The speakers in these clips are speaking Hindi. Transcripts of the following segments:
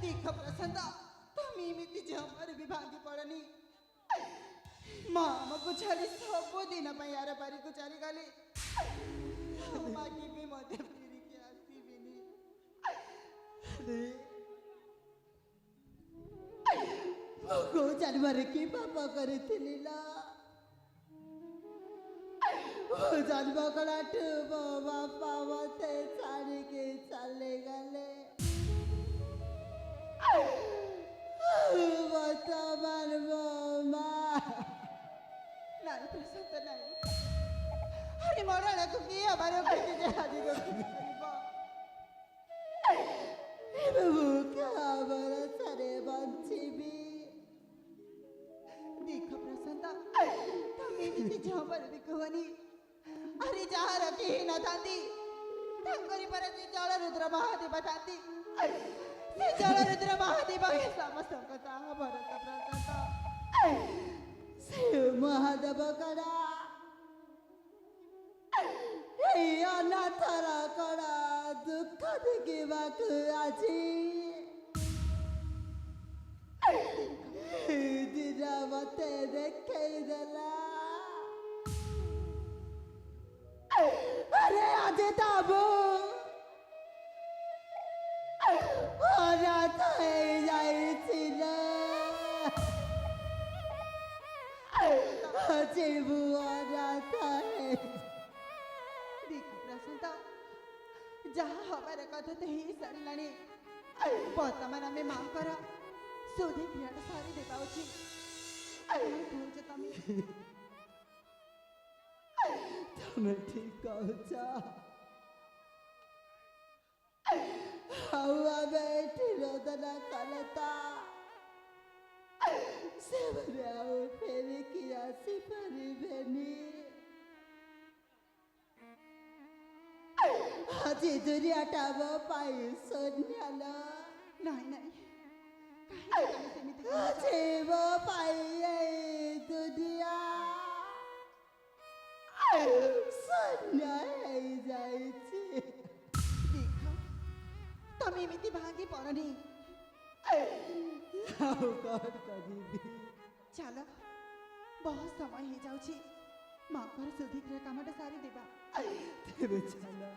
ଦେଖ ପ୍ରଶାନ୍ତ ତମେ ଏମିତି ଜମାରୁ ବି ଭାଙ୍ଗି ପଡ଼ନି। ମା ଆମକୁ ଛାଡ଼ି ସବୁଦିନ ପାଇଁ ଆର ପାରିକୁ ଚାଲିଗଲେ। ମା କେବେ ମଧ୍ୟ ଫେରିକି ଆସିବିନି। ମୁଁ ଜାଣିବାରେ କି ପାପ କରିଥିଲି ନା ଜନ୍ମ କଲାଠୁ ମୋ ବାପା ମତେ ଛାଡ଼ିକି ଚାଲିଗଲେ। ବର୍ତ୍ତମାନ ମୋ ମା ନାଇଁ ପ୍ରଶାନ୍ତ ନାଇଁ ଆରେ ମରଣକୁ କିଏ ଆମର ଆଜି ରଖିପାରିବ। ଏବେ ମୁଁ କାହା ଭରସାରେ ବଞ୍ଚିବି। ଦେଖ ପ୍ରଶାନ୍ତ ତମେ ଏମିତି ଜମାରୁ ବି କୁହନି। ଆରେ ଯାହାର କେହି ନଥାନ୍ତି ତାଙ୍କରି ପରେ ସେ ଜଳରୁଦ୍ର ମହାଦେବ ଥାନ୍ତି। ସେ ଜଳରୁଦ୍ର ମହାଦେବ ହିଁ ସମସ୍ତଙ୍କ ତାହା ଭରସା ପ୍ରଶାନ୍ତ। ସେ ମହାଦେବ କଡ଼ା ଏଇ ଅନାଥର କଡ଼ା ଦୁଃଖ ଦେଖିବାକୁ ଆଜି ଦିନ ମତେ ଦେଖେଇ ଦେଲା। अरे आजे ताबू अनाथ जाइছিল जीवु अनाथ। देख प्रशांत जहाँ हमार कथा तो ही सारे बर्तमान आम माँ कर सुधी क्रिया सारी देवा उचित। तुम्हें ठीक कहूच रोदना कलता से फेरिकी आसी पारिबेनी। आज दुनियाटा मो पाई शून्याल नहीं नहीं आज मो पाई दुनिया तमें भांगी पड़नी। चलो बहुत समय हो जाऊँ माँ को सुधिक्रिया कामटा सारी देवा। चलो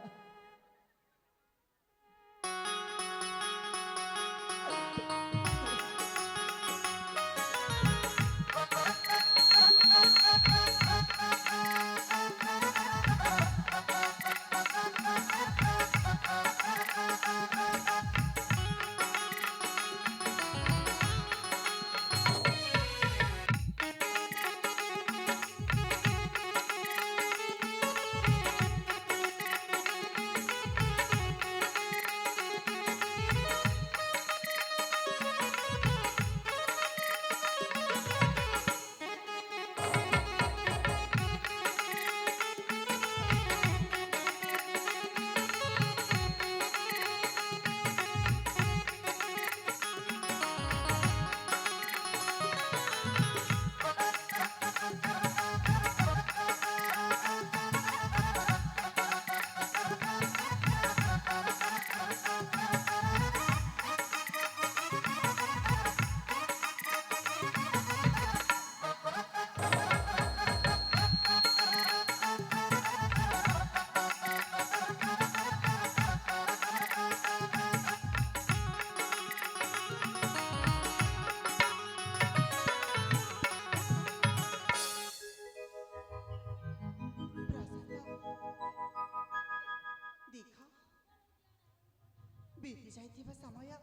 बीती जाइथिबा समय आ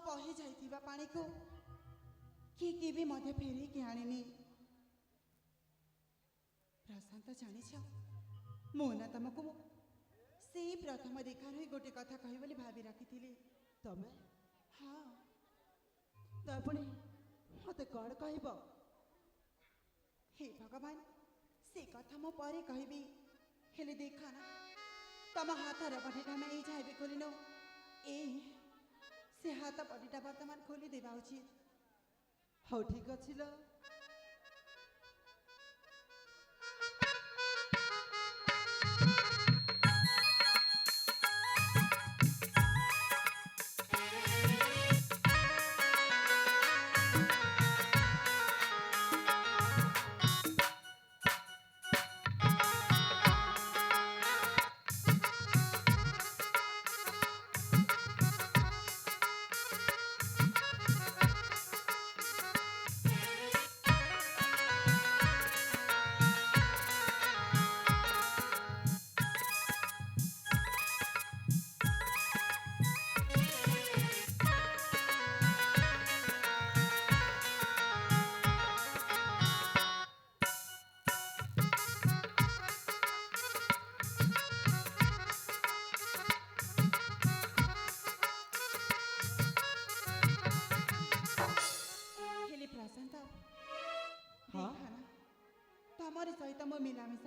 बही जाइथिबा पानी को किए भी मध्य फेरी कि आनिनी। प्रशांत जानिछ मु ना तुमको से प्रथम देखार ही गोटे कथा कहि बोली भाबी रखिथिली। तमे हाँ तपणी मते कौन कहब? हे भगवान से कथा मो परे कहबी हेले देखा ना तम हाथर पटिटा में यही जाए खोलिनो ए से हाथ पटिटा वर्तमान खोली देवा उचित। हाँ ठीक अच्छी लो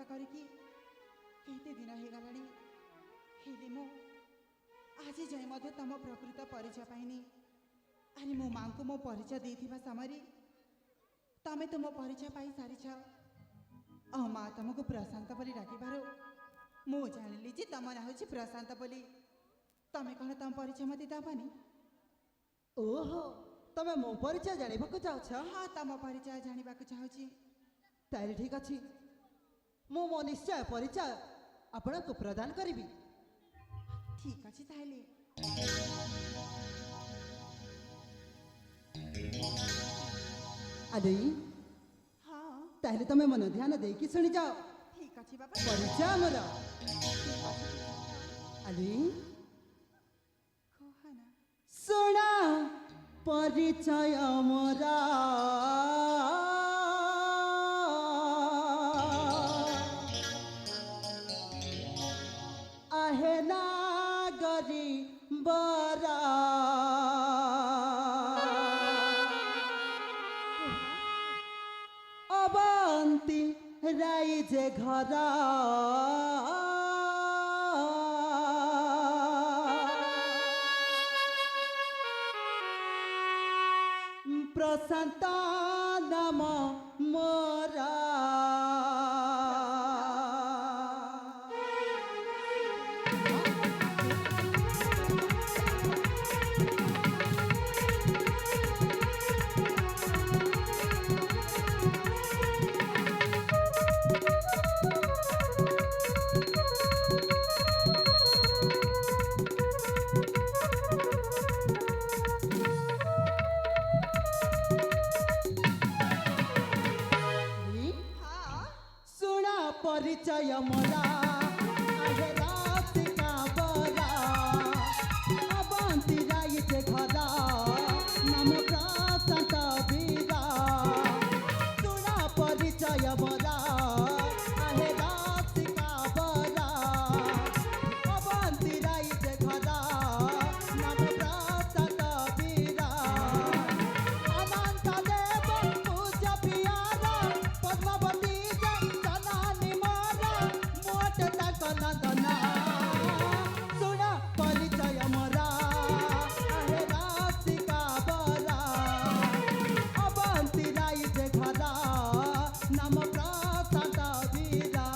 करके केते दिन हो गलानी हेले मो आज जाए मध्य तुम प्रकृत परिचय पाइनी। अरे मो माँ को मो परिचय देथिबा समय तमें तो मो परिचय पाई सारी माँ तुमको प्रशांत बोली डाकिबार मु जानिली जे तुम ना हूँ प्रशांत बोली। तमें कौन तुम परिचय मत दबनी? ओहो तमें मो परिचय जानिबाकु चाहछ? हाँ तुम परिचय जानिबाकु चाहूची। ताले ठीक अछि मो मो निश्चय परिचय आपनको प्रदान करिबी। ठीक अछि ताले। आदई हाँ ताले तमें मन ध्यान देकी सुनी जाओ। ठीक अछि बाबा। परिचय हमर आदई कहना सुना परिचय मोरा आहे नागरी बरा अबंती राइजे घरा प्रशांत नाम मोरा परिचय मोरा आहे रातिका बरा अबंती राइजे घरा नाम प्रशांत बीरा। सुना परिचय मोरा आहे रातिका बरा अबंती राइजे घरा नाम प्रशांत बीरा। अनंत देव पूज्य प्रियारा पद्मावती नंदना सुना परिचय मोरा आहे रातिका बरा अबंती राइजे घरा नाम प्रशांत बीरा।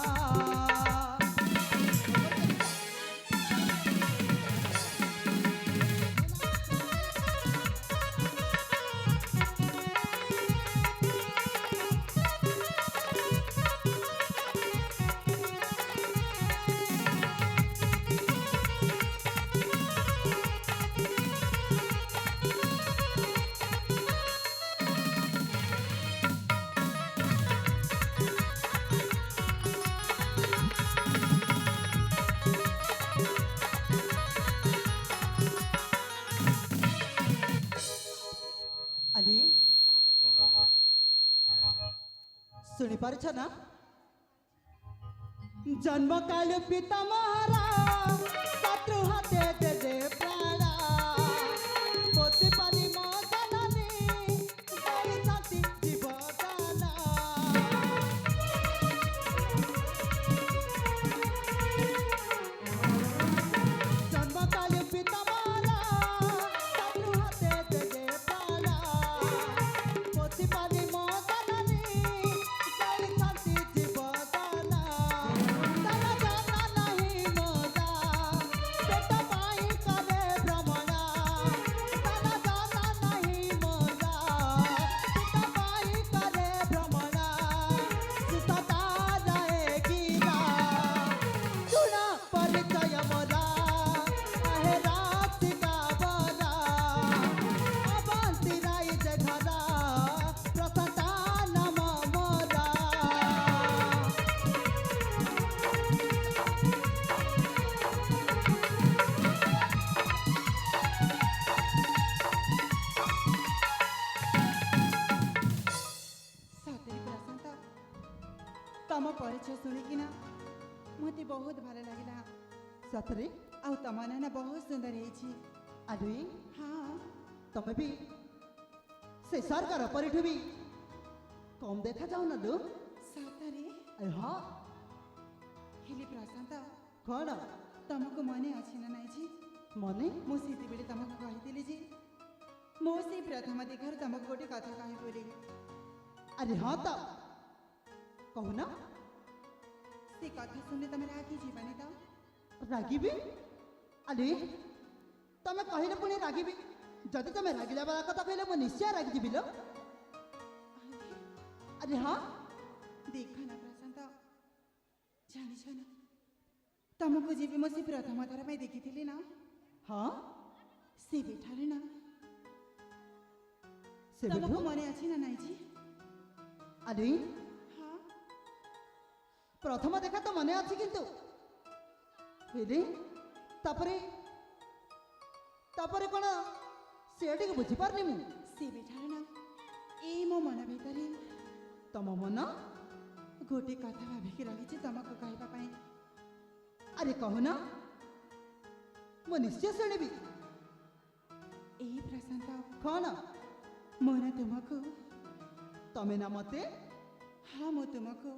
अली सुनी पारछ ना जन्म काल पिता महारा शत्रु हाथे दे दे प्राणा पोती पानी मदननी गई शांति जीवदाना। जन्म काल पिता महारा शत्रु हाथे दे दे प्राणा पोती पानी मदननी गई शांति जीवदाना। ताना जाना नहीं मोरा पेट पाई करे भ्रमणा। ताना जाना नहीं मोरा पेट पाई करे भ्रमणा। सुतता रहेगी ना सुना परिचय मोरा आहे रातिका बरा अबंती राइजे घरा प्रशांत नाम मोरा। सतरे प्रशांत तम परिचय शुणिकिना मते बहुत भल लगिला। सतरे आउ तम नाना बहुत सुंदर है। आदुई हाँ तमे भी से सरकार परिठु भी कम देखा जाऊ ना लु। सतरे हाँ ହେଲେ ପ୍ରଶାନ୍ତ କ'ଣ ତମକୁ ମନେ ଅଛି ନା ନାଇଁ ଯେ ମନେ ମୁଁ ସେତେବେଳେ ତମକୁ କହିଥିଲି ଯେ ମୁଁ ସେଇ ପ୍ରଥମ ଦେଖାରୁ ତମକୁ ଗୋଟେ କଥା କହିବି ବୋଲି। ଆରେ ହଁ ତ କହୁନ। ସେ କଥା ଶୁଣିଲେ ତମେ ରାଗି ଯିବାନି ତ? ରାଗିବି? ଆରେ ତମେ କହିଲେ ପୁଣି ରାଗିବି? ଯଦି ତମେ ରାଗିଲା ବାଲା କଥା କହିଲେ ମୁଁ ନିଶ୍ଚୟ ରାଗିଯିବି ଲୋ। ଆରେ ହଁ ଦେଖ ନା ପ୍ରଶାନ୍ତ, ଜାଣିଛ ନା ତମକୁ ଯେବେ ମୁଁ ସେ ପ୍ରଥମ ଥର ପାଇଁ ଦେଖିଥିଲି ନା, ହଁ ସେବେଠାରୁ ନା ସେବେଠୁ ତମକୁ ମନେ ଅଛି ନା ନାଇଁ ଯେ? ଆରେ ହଁ ପ୍ରଥମ ଦେଖା ତ ମନେ ଅଛି, କିନ୍ତୁ ହେଲେ ତାପରେ ତାପରେ କ'ଣ ସେ ଟିକେ ବୁଝିପାରୁନି ମୁଁ। ସେବେଠାରୁ ନା ଏଇ ମୋ ମନ ଭିତରେ ତମ ମନ ଗୋଟେ କଥା ଭାବିକି ରହିଛି ତମକୁ କହିବା ପାଇଁ। ଆରେ କହୁନ, ମୁଁ ନିଶ୍ଚୟ ଶୁଣିବି। ଏଇ ପ୍ରଶାନ୍ତ, କ'ଣ ମୁଁ ନା ତୁମକୁ, ତମେ ନା ମତେ? ହଁ ମୁଁ ତୁମକୁ,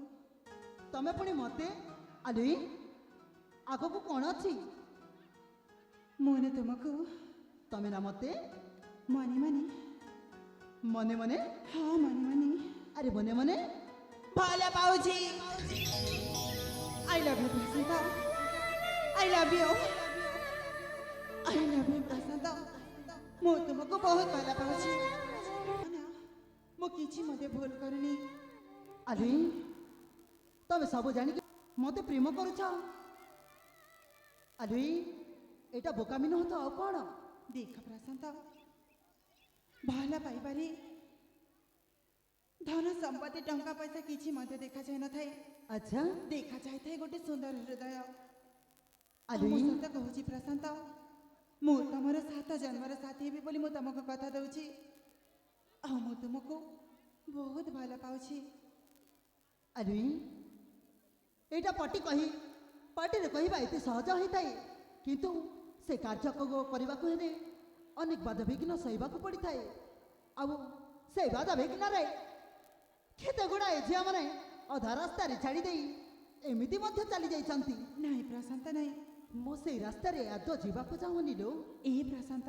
ତମେ ପୁଣି ମତେ? ଆରେ ଆଗକୁ କ'ଣ ଅଛି? ମୁଁ ନା ତୁମକୁ ତମେ ନା ମତେ? ମନେ ମନେ, ମନେ ମନେ? ହଁ ମନେ ମନେ ଆରେ ମନେ ମନେ ଭଲ ପାଉଛି। I love you Prashant, I love you, I love you Prashant. ମୁଁ ତୁମକୁ ବହୁତ ଭଲ ପାଉଛି। ନା, ମୁଁ କିଛି ମଧ୍ୟ ଭୁଲ କରୁନି। ଆରେ ତମେ ସବୁ ଜାଣିକି ମତେ ପ୍ରେମ କରୁଛ? ଆରେ ଏଇଟା ବୋକାମି ନୁହଁ ତ ଆଉ କ'ଣ? ଦେଖ ପ୍ରଶାନ୍ତ, ଭଲ ପାଇବାରେ ଧନ ସମ୍ପତ୍ତି ଟଙ୍କା ପଇସା କିଛି ମଧ୍ୟ ଦେଖାଯାଇନଥାଏ, ଆଚ୍ଛା ଦେଖାଯାଇଥାଏ ଗୋଟେ ସୁନ୍ଦର ହୃଦୟ। ଆରେ ମୁଁ ସତ କହୁଛି ପ୍ରଶାନ୍ତ, ମୁଁ ତମର 7 ଜନ୍ମର ସାଥୀ ହେବି ବୋଲି ମୁଁ ତମକୁ କଥା ଦଉଛି। ଆଉ ମୁଁ ତୁମକୁ ବହୁତ ଭଲ ପାଉଛି। ଆରେ ଏଇଟା ପାଟିରେ କହିବା ଏତେ ସହଜ ହୋଇଥାଏ, କିନ୍ତୁ ସେ କାର୍ଯ୍ୟ କରିବାକୁ ହେଲେ ଅନେକ ବାଧାବିଘ୍ନ ସହିବାକୁ ପଡ଼ିଥାଏ। ଆଉ ସେ ବାଧାବିଘ୍ନରେ କେତେ ଗୁଡ଼ାଏ ଝିଅମାନେ ଅଧା ରାସ୍ତାରେ ଛାଡ଼ି ଦେଇ ଏମିତି ମଧ୍ୟ ଚାଲି ଯାଇଛନ୍ତି। ନାଇଁ ପ୍ରଶାନ୍ତ ନାଇଁ, ମୁଁ ସେଇ ରାସ୍ତାରେ ଆଦୌ ଯିବାକୁ ଚାହୁଁନି ଲୋ। ଏଇ ପ୍ରଶାନ୍ତ,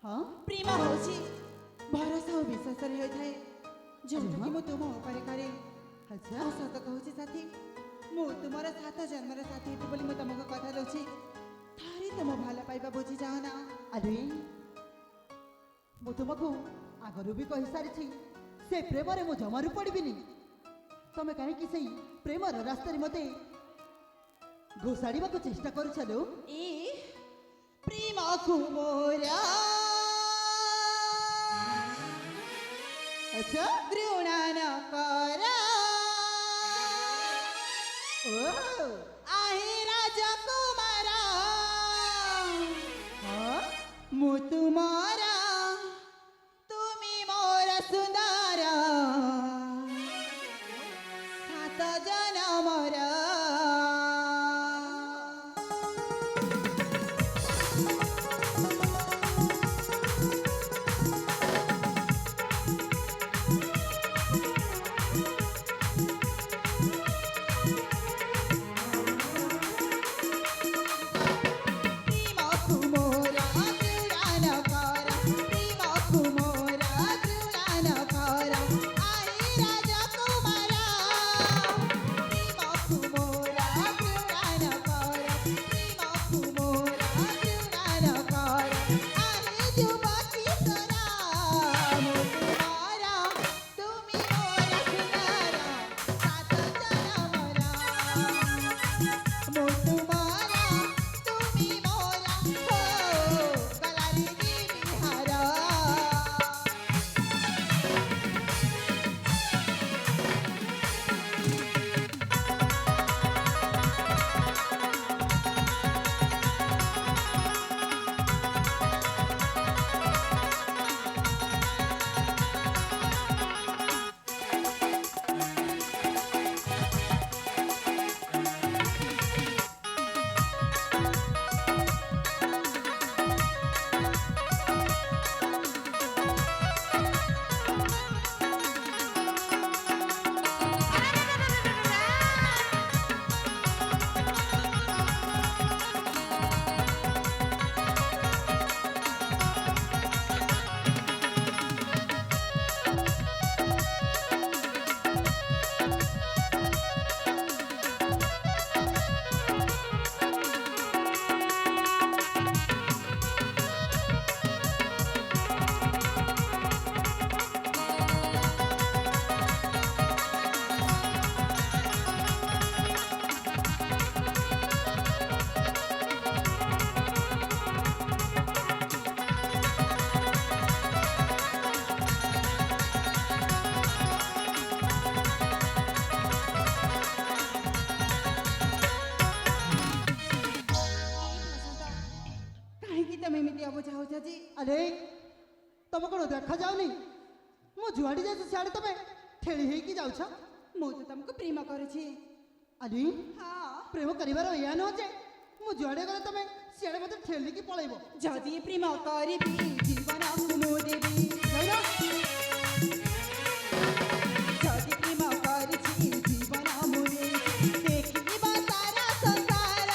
ହଁ ପ୍ରେମ ହଉଛି ଭରସା ଓ ବିଶ୍ୱାସରେ ହୋଇଥାଏ, ଯୋଉଟାକି ମୁଁ ତୁମ ଉପରେ କରେ। ଆଚ୍ଛା ଆଉ ସତ କହୁଛି ସାଥୀ, ମୁଁ ତୁମର 7 ଜନ୍ମର ସାଥୀ ହେବି ବୋଲି ମୁଁ ତମକୁ କଥା ଦଉଛି। ଥରେ ତୁମ ଭଲ ପାଇବା ବୁଝିଯାଅ ନା। ଆରେ ମୁଁ ତୁମକୁ ଆଗରୁ ବି କହିସାରିଛି, ସେ ପ୍ରେମରେ ମୁଁ ଜମାରୁ ପଡ଼ିବିନି। ତମେ କାହିଁକି ସେଇ ପ୍ରେମର ରାସ୍ତାରେ ମତେ ଘୋଷାଡ଼ିବାକୁ ଚେଷ୍ଟା କରୁଛ ଲୋ? ଏ ପ୍ରେମକୁ ମୋର ଆଚ୍ଛା ଘୃଣା ନ କର, ଓ ଆହେ ରାଜକୁମାର, ହଁ ମୁଁ ତୁମର, ତୁମେ ମୋର ସୁନ୍ଦର 7 ଜନମର। ପ୍ରେମକୁ ମୋର ଘୃଣା ନ अरे तुम कौन देखा जाऊनी मु जुआड़ी जाए सियाड़े तुम ठेली होगी जाऊछ मु तो तुमको प्रेम करुछि। अरे हाँ प्रेम करिवार या न जे मु जुआड़े गले तुम सियाड़े मते ठेली की पळैबो जदि प्रेम करिबी जीवन मु देबी जाइना जदि प्रेम करिछि जीवन मु देबी देखिबा सारा संसार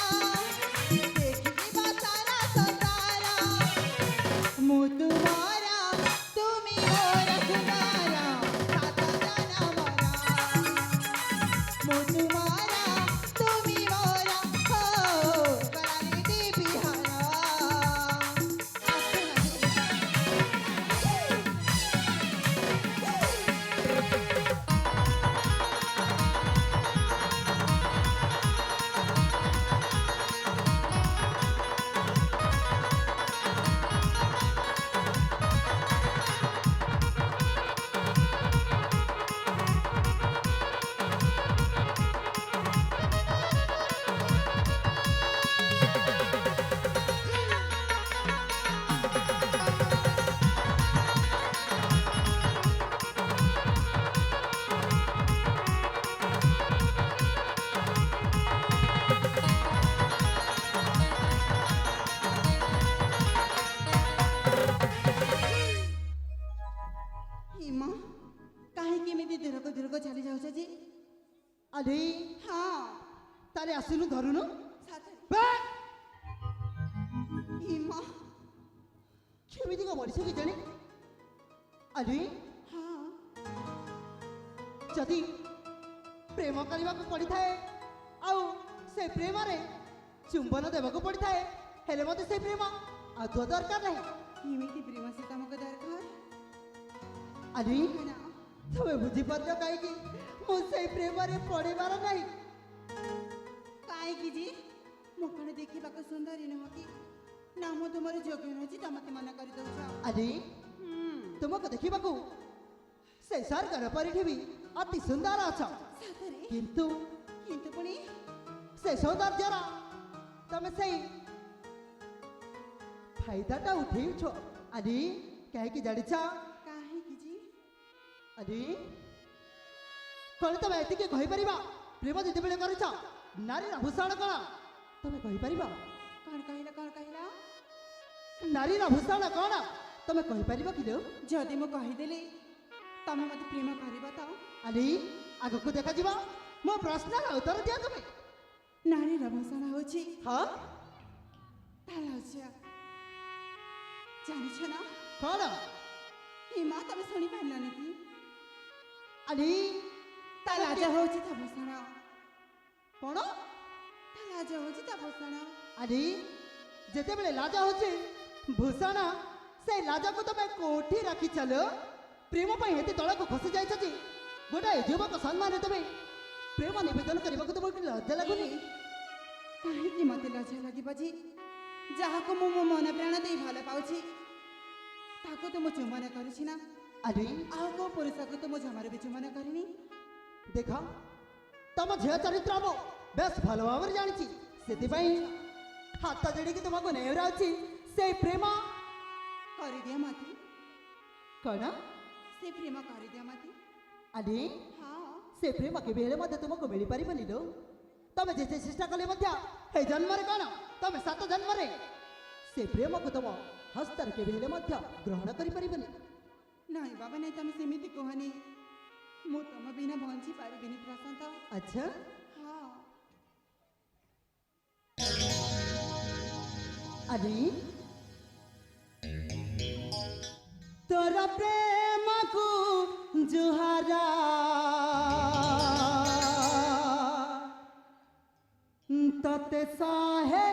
देखिबा सारा संसार मु तुम्हारा तुमी मोर सुंदरा सात जनमरा मु तुम्हारा तुमी मोर हो कराली दी बिहारा हिमा काहे केमिति दीर्घ चली जाउछ जी। अरे हाँ तारे आसिनु धरुनु साथरे हिमा केमिति को मरिस कि जानी अरे हाँ जदि प्रेम करने को पड़ी थाए आउ से प्रेम रे चुंबन देवाक पड़ी थाए हेले मते से प्रेम आ तो दरकार नहीं केमिति प्रेम से तुमको दरकार अरे है ना तुम्हें बुझी पार कहीं मु से प्रेम रे पड़ीबार नहीं काहे की जी मो कने देखिबाक सुंदरी न कि ना मो तुमर जोग्य न छी तमते मना कर दउछ। अरे तुमको देखा से सरकार परिठी अति सुंदर अछ साथरे किंतु किंतु पुणी से सौंदर्यर तमे से फायदाटा उठेछ अरे कहीं जानिछ काहे की जी अरे कौन तुम एति कही पार प्रेम जिते बेले कर नारी भूषण कौन तुम कही पार कौन कहला नारी भूषण कौन तुम कही पार कि जदि मु कहिदेली तमे मते प्रेम करबा त अरे आग को देखा जीवा मो प्रश्न उत्तर दिया तुम्हें नारी भूषण होछि हाँ तालाउछिया जानिछ ना कौन हिमा तमे सुनी पाइलनी कि अरे तालाजा होछि त भूषण कौन तालाजा होछि त भूषण अरे जिते बेले लाजा होचे भूषण से लाजा को तुम कोठी रखी चलो प्रेम पर हेते तल को खसी जाइछ जे गोटाए युवक सम्मान तुम प्रेम निवेदन करने को तुमको लज्जा लगुनि काहे कि मते लज्जा लागिबा जी जहा को मो मन प्राण दे भल पाउछि ताको तो मो चुमन करूछि ना अरे आउ को पुरुष को तो मो जमार भी चुमन करिनी देख तुम झील चरित्र मो बेस भल भाव जानी से हाथ जोड़ी तुमको नेहरा से प्रेम कर दिया मते कौन से प्रेम कर दिया मते अरे हाँ से प्रेम के तुमको मिल पार लो तुम जिते चेष्टा कले जन्म कौन तुम 7 जन्म से प्रेम को तुम हस्तर के ग्रहण कर नहीं बाबा नहीं तुम सेमिति कहनी मु तुम बिना बंची पारिबिनी प्रशांत। अच्छा हाँ अरे तोरा प्रेम को जुहारा तते साहे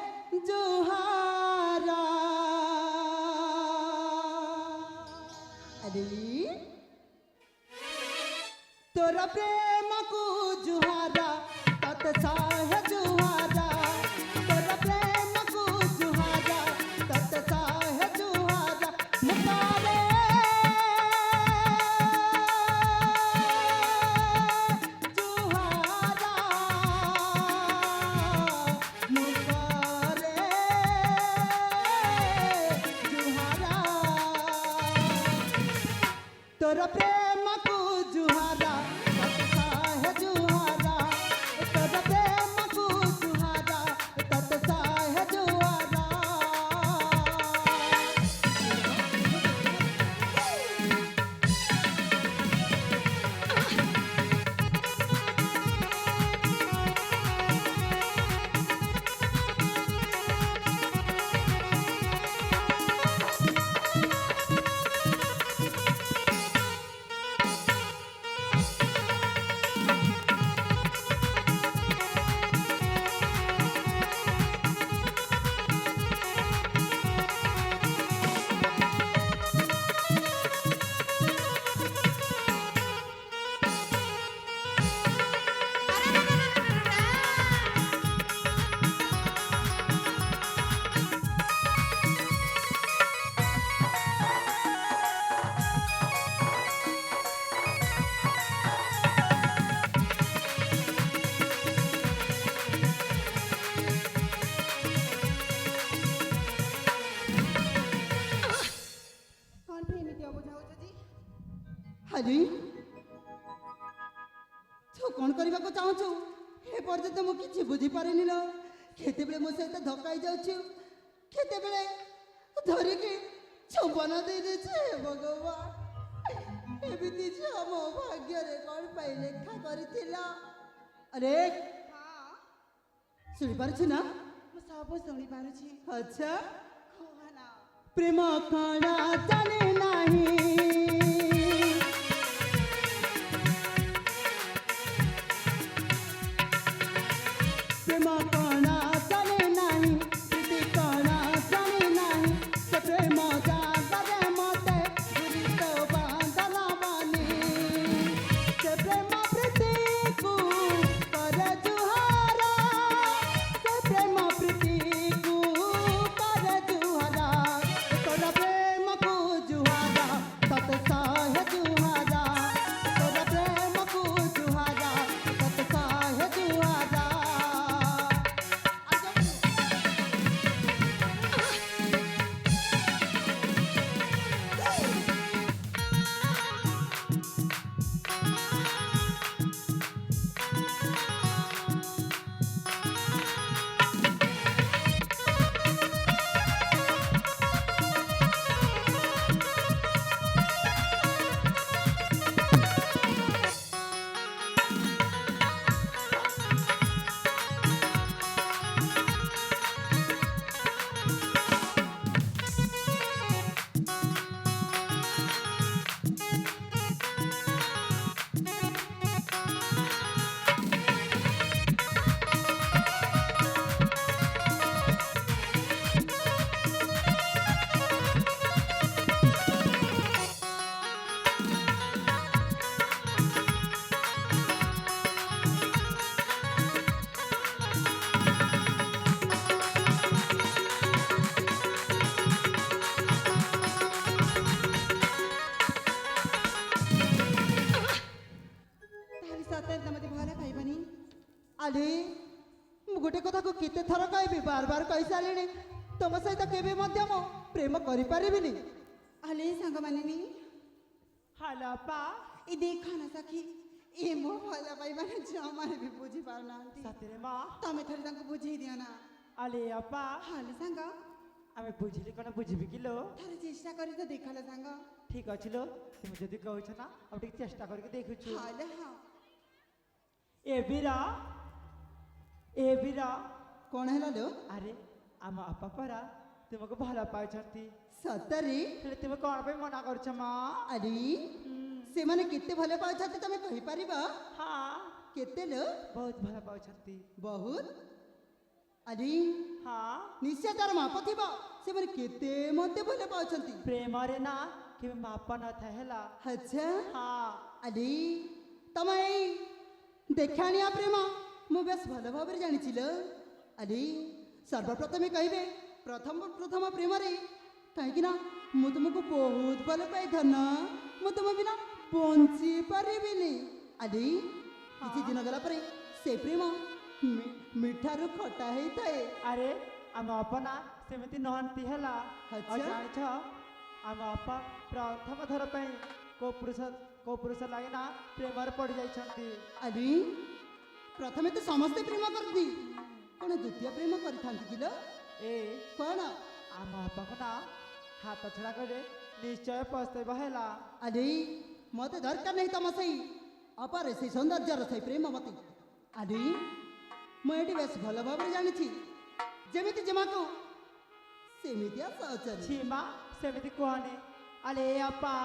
जुहारा अरे तोरा प्रेम को जुहारा तते साहे जुहारा तोरा प्रेम को जुहारा तते साहे जुहारा मुकारे जुहारा मुकारे जुहारा तोर प्रेम को जुहारा तत साहे जुहारा तोर प्रेम को जुहारा तत साहे जुहारा कौन पे एमती बुझाऊच जी हरी तू कौन करने को चाहूँ ए पर्यंत मु किसी बुझी पारिनी ना केते बेले मो सहित धक्का जाऊँ केते बेले धरिकी चुंबन दे दे भगवान एमती झियो मो भाग्य रे कौन पाई लेखा करिथिला अरे हाँ सुनी पारुछु ना ମୁଁ ସବୁ ଶୁଣି ପାରୁଛି अच्छा କୁହନା प्रेम कणा जाने नाही प्रेम कणा जाने नाही प्रीति कणा जाने नाही से प्रेम जागरे मते गुरी तो बांधना बानी से प्रेम प्रीति को करे जुहारा से प्रेम प्रीति को करे जुहारा तोरा प्रेम को जुहारा तत साहे जुहारा तोरा प्रेम को जुहारा तत साहे जुहारा ତାହେଲେ ସତରେ ତମେ ମତେ ଭଲ ପାଇବନି ଆରେ ମୁଁ ଗୋଟେ କଥାକୁ କେତେ ଥର କହିବି ବାର ବାର କହିସାରିଲିଣି ତମ ସହିତ କେବେ ମଧ୍ୟ ମୁଁ ପ୍ରେମ କରିପାରିବିନି ହେଲେ ସାଙ୍ଗମାନେ ନି ହାଲୋ ପା ଏ ଦେଖ ନା ସଖୀ ଏ ମୋ ଭଲ ପାଇବାନେ ଜମାରେ ବି ବୁଝି ପାରୁନାହାନ୍ତି ସତରେ ମା ତମେ ଥରେ ତାଙ୍କୁ ବୁଝେଇ ଦିଅ ନା ଆଲେ ଆପା ହେଲେ ସାଙ୍ଗ ଆମେ ବୁଝିଲି କ'ଣ ବୁଝିବି କିଲୋ ଥରେ ଚେଷ୍ଟା କରି ତ ଦେଖ ଲୋ ସାଙ୍ଗ ଠିକ ଅଛି ଲୋ ତୁମେ ଯଦି କହୁଛ ନା ଆଉ ଟିକେ ଚେଷ୍ଟା କରିକି ଦେଖୁଛୁ ହେଲେ ହଁ ଏ ବୀର କ'ଣ ହେଲା ଲୋ ଆରେ ଆମ ବାପା ପରା ତୁମକୁ ଭଲ ପାଉଛନ୍ତି ସତରେ ହେଲେ ତୁମେ କ'ଣ ପାଇଁ ମନା କରୁଛ ମା ଆରେ ସେମାନେ କେତେ ଭଲ ପାଉଛନ୍ତି ତମେ କହିପାରିବ ହଁ କେତେ ଲୋ ବହୁତ ଭଲ ପାଉଛନ୍ତି ବହୁତ ଆରେ ହଁ ନିଶ୍ଚୟ ତାର ମାପ ଥିବ ସେମାନେ କେତେ ମୋତେ ଭଲ ପାଉଛନ୍ତି ପ୍ରେମରେ ନା କେବେ ମାପ ନଥାଏ ହେଲା ଆଚ୍ଛା ହଁ ଆରେ ତମ ଏଇ ଦେଖାଣିଆ ପ୍ରେମ ମୁଁ ବେଶ ଭଲ ଭାବରେ ଜାଣିଛି ଲୋ ଆରେ ସର୍ବପ୍ରଥମେ କହିବେ ପ୍ରଥମ ପ୍ରେମରେ କାହିଁକି ନା ମୁଁ ତୁମକୁ ବହୁତ ଭଲ ପାଇ ଧନ ମୁଁ ତୁମ ବିନା ବଞ୍ଚି ପାରିବିନି ଆରେ କିଛି ଦିନ ଗଲା ପରେ ସେ ପ୍ରେମ ମିଠାରୁ ଖଟା ହେଇଥାଏ ଆରେ ଆମ ବାପା ନା ସେମିତି ନହାନ୍ତି ହେଲା ଜାଣିଛ ଆମ ବାପା ପ୍ରଥମ ଥର ପାଇଁ को पुरुष लागे ना प्रेम पड़ जाइछंती। अरे प्रथमे तो समस्ते प्रेम करती कौन द्वितीय प्रेम करथांती किलो ए कौन आम बापा को ना हाथ छड़ा करे निश्चय पछतैबा हैला। अरे मत दरकार नहीं तुम से अपार से सौंदर्यर से प्रेम मत अरे मुझे बेस भल भाव जानी जमी जमा को सेमितिया सहचरी छीमा सेमिति कहनी अरे अपा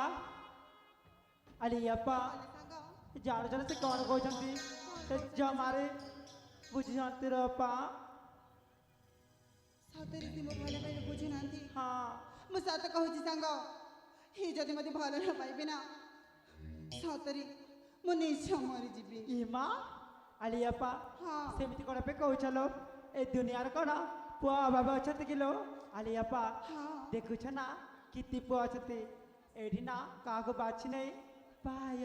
जान जान से कौन कहते से जमारे बुझी जानते रहो अपा। ସତରେ ସେ ମୋ ଭଲ ପାଇଲେ ବୁଝୁନାହାନ୍ତି। हाँ ମୁଁ ସତ କହୁଛି ସାଙ୍ଗ ଏ ଯଦି ମୋତେ ଭଲ ନ ପାଇବେ ନା ସତରେ ମୁଁ ନିଶ୍ଚୟ ମରିଯିବି। इमा अरे अपा ହଁ सेमिति कौन पे कहू चलो ए दुनिया कौन पुआ बाबा अच्छा किलो अरे अपा ହଁ देखुछ ना किति पुआ अच्छे एठी ना काको बाछि नहीं पाय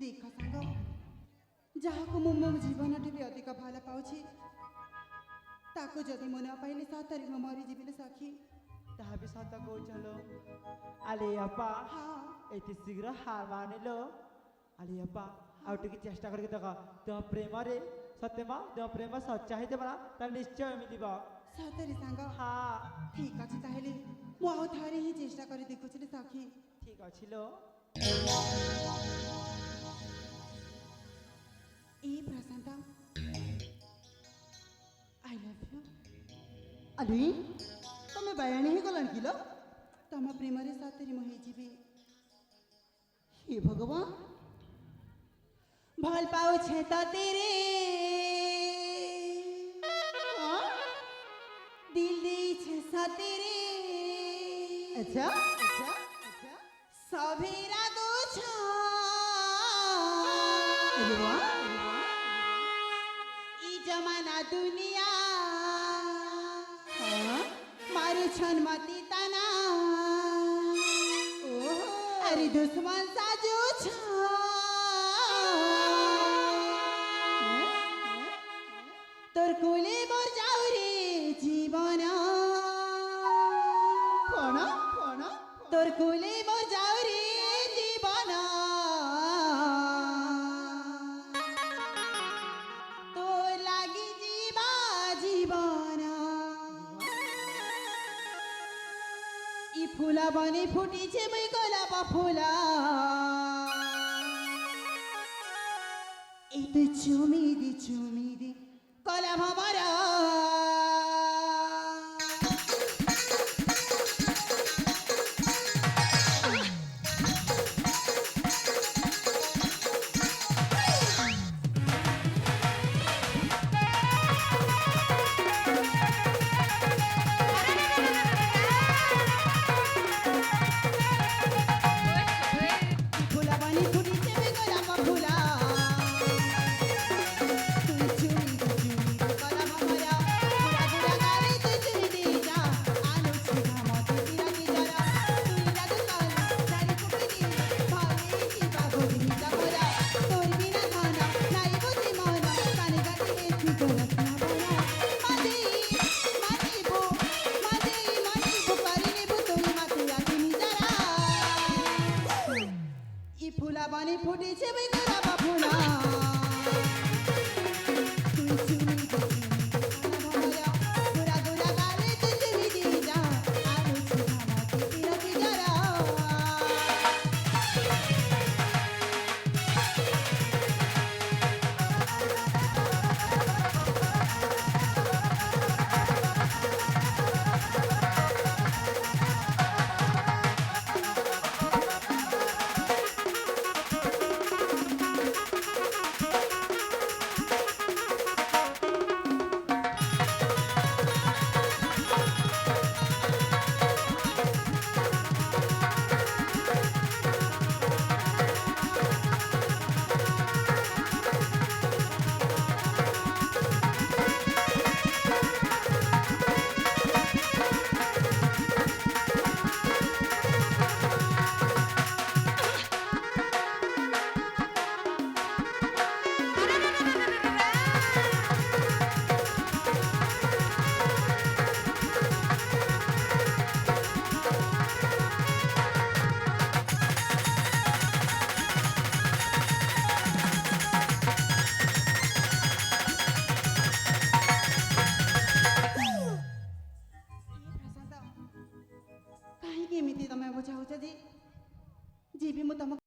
ଦେଖ ସାଙ୍ଗ ଯାହାକୁ ମୁଁ ମୋ ଜୀବନଠୁ ବି ଅଧିକ ଭଲ ପାଉଛି ତାକୁ ଯଦି ମୁଁ ନ ପାଇଲି ସତରେ ମୁଁ ମରିଯିବି ଲୋ ସଖୀ। ताहा भी सत कहू चलो अरे अपा ହଁ एति शीघ्र हार मानिलो अरे अपा आउ टिके चेष्टा करके देख तो प्रेम रे सत्यमा तो प्रेम सच्चा ही देबा त निश्चय मिलिबा। ସତରେ ସାଙ୍ଗ हाँ ଠିକ ଅଛି ତାହେଲେ ମୁଁ ଆଉ ଥରେ ହିଁ ଚେଷ୍ଟା କରି ଦେଖୁଛି ଲୋ ସଖୀ। ठीक अछि लो ଏ ପ୍ରଶାନ୍ତ ଆଇ ଲଭ୍ ୟୁ। अरे तुम्हें बयानी ही गलान किलो ତମ ପ୍ରେମରେ ସତରେ ମୁଁ ହେଇଯିବି। हे भगवान ଭଲ ପାଉଛେ ତ ତେରେ दिल ଦେଇଛେ ସତରେ अच्छा अच्छा अच्छा ସଭେରା ଦୋଛ अरे वाह ଇ ଜମାନା ଦୁନିଆ हाँ मारुछन् मती तना ओहो अरे दुश्मन साजो छ তোর কোলে মোর যাও রে জীবন कौन कौन তোর কোলে মোর যাও রে জীবন তোর লাগি জীবা জীবন ই ফুলা বনে ফুটিছে মই গোলাপ ফুলা এই তো চুমি দি কলা ভমরা ফুলা বনে ফুটিছে মই গোলাপ ফুলা ফুলা বনে ফুটেছে বই গোলাপ ফুলা ଯେବେ ମୁଁ ତମକୁ